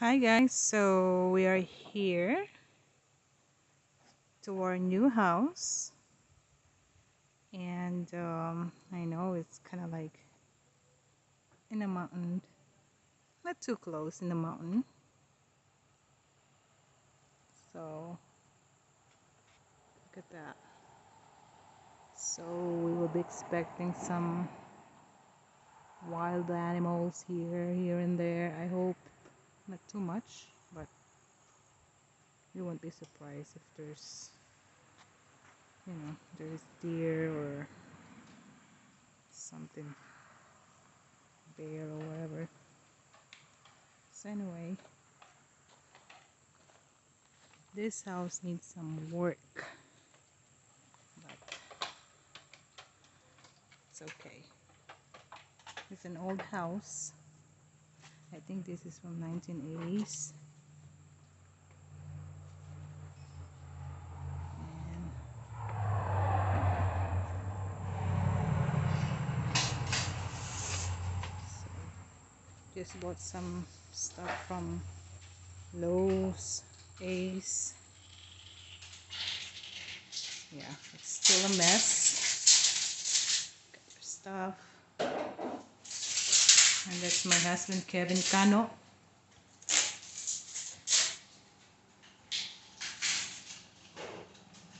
Hi guys, so we are here to our new house, and I know it's kind of like in the mountain, not too close in the mountain. So look at that. So we will be expecting some wild animals here and there. I hope not too much, but you won't be surprised if there's deer or something, bear or whatever. So anyway, this house needs some work, but it's okay. It's an old house. I think this is from 1980s. And so just bought some stuff from Lowe's, Ace. Yeah, it's still a mess. Got your stuff. And that's my husband, Kevin Cano.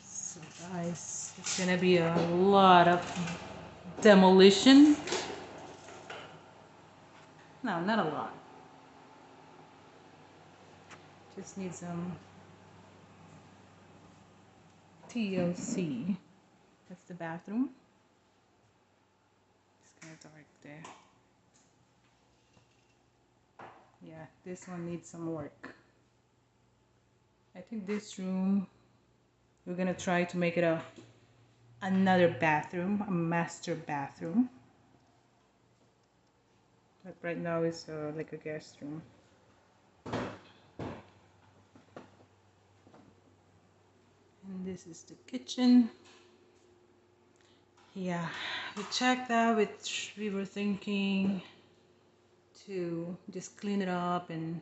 So guys, it's gonna be a lot of demolition. No, not a lot. Just need some TLC. That's the bathroom. It's kind of dark there. Yeah, this one needs some work. I think this room, we're gonna try to make it another bathroom, a master bathroom. But right now it's like a guest room. And this is the kitchen. Yeah, we checked that. We were thinking to just clean it up and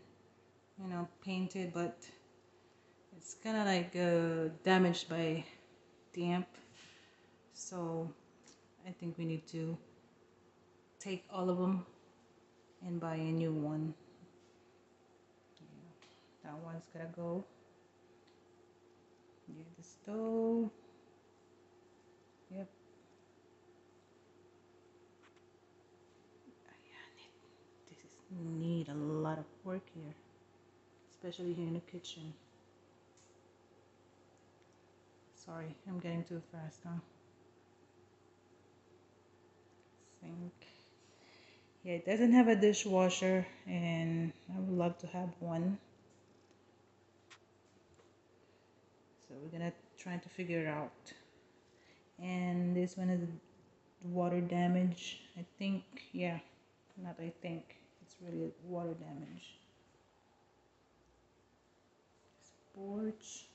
paint it, but it's kind of like damaged by damp. So I think we need to take all of them and buy a new one. Yeah, that one's gotta go. Yeah, the stove. Yep. Yeah, this is need a lot of work here, especially here in the kitchen. Sorry, I'm getting too fast, huh? Sink. Yeah, it doesn't have a dishwasher, and I would love to have one. So we're gonna try to figure it out. And this one is water damage. I think, yeah, not I think, it's really water damage. This porch.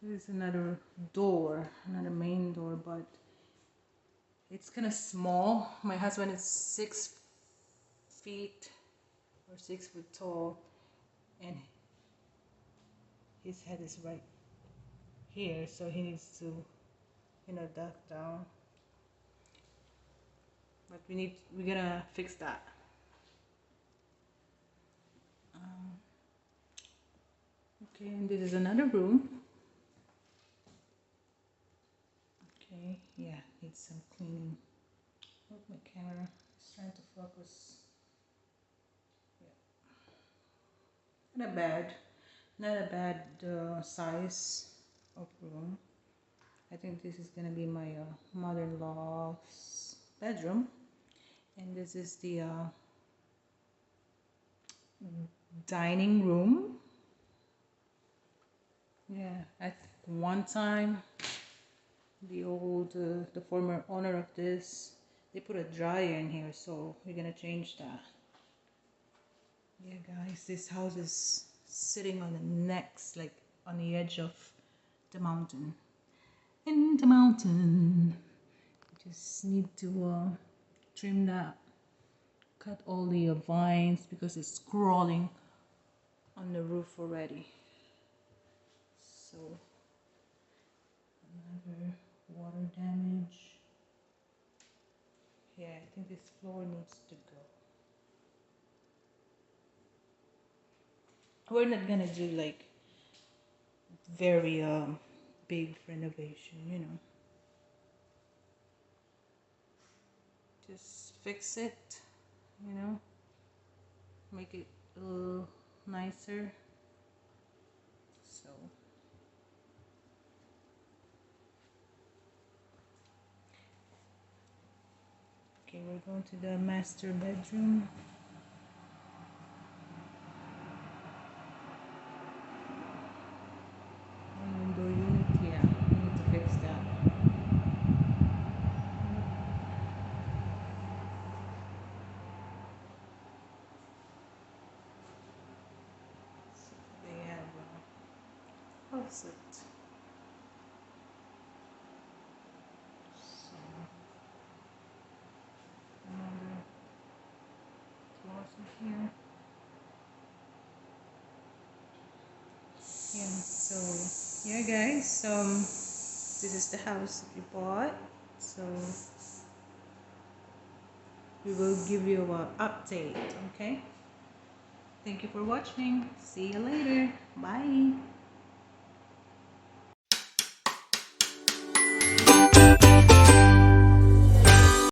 There's another door, another main door, but it's kind of small. My husband is 6 feet or 6 foot tall, and his head is right here, so he needs to, duck down. But we're gonna fix that. Okay, and this is another room. Okay, yeah, needs some cleaning. Hope my camera is trying to focus. Yeah. Not a bad size of room. I think this is gonna be my mother-in-law's bedroom, and this is the dining room. Yeah, at one time, the former owner of this, they put a dryer in here, so we're gonna change that. Yeah, guys, this house is sitting on the next, like on the edge of the mountain. In the mountain, we just need to trim that, cut all the vines because it's crawling on the roof already. So another water damage. Yeah, I think this floor needs to go. We're not gonna do like very big renovation, you know. Just fix it, you know, make it a little nicer. So okay, we're going to the master bedroom. Window unit, yeah, we need to fix that. So they have a faucet. So another closet here. Yeah, so yeah guys, this is the house that we bought. So we will give you an update, okay? Thank you for watching. See you later. Bye.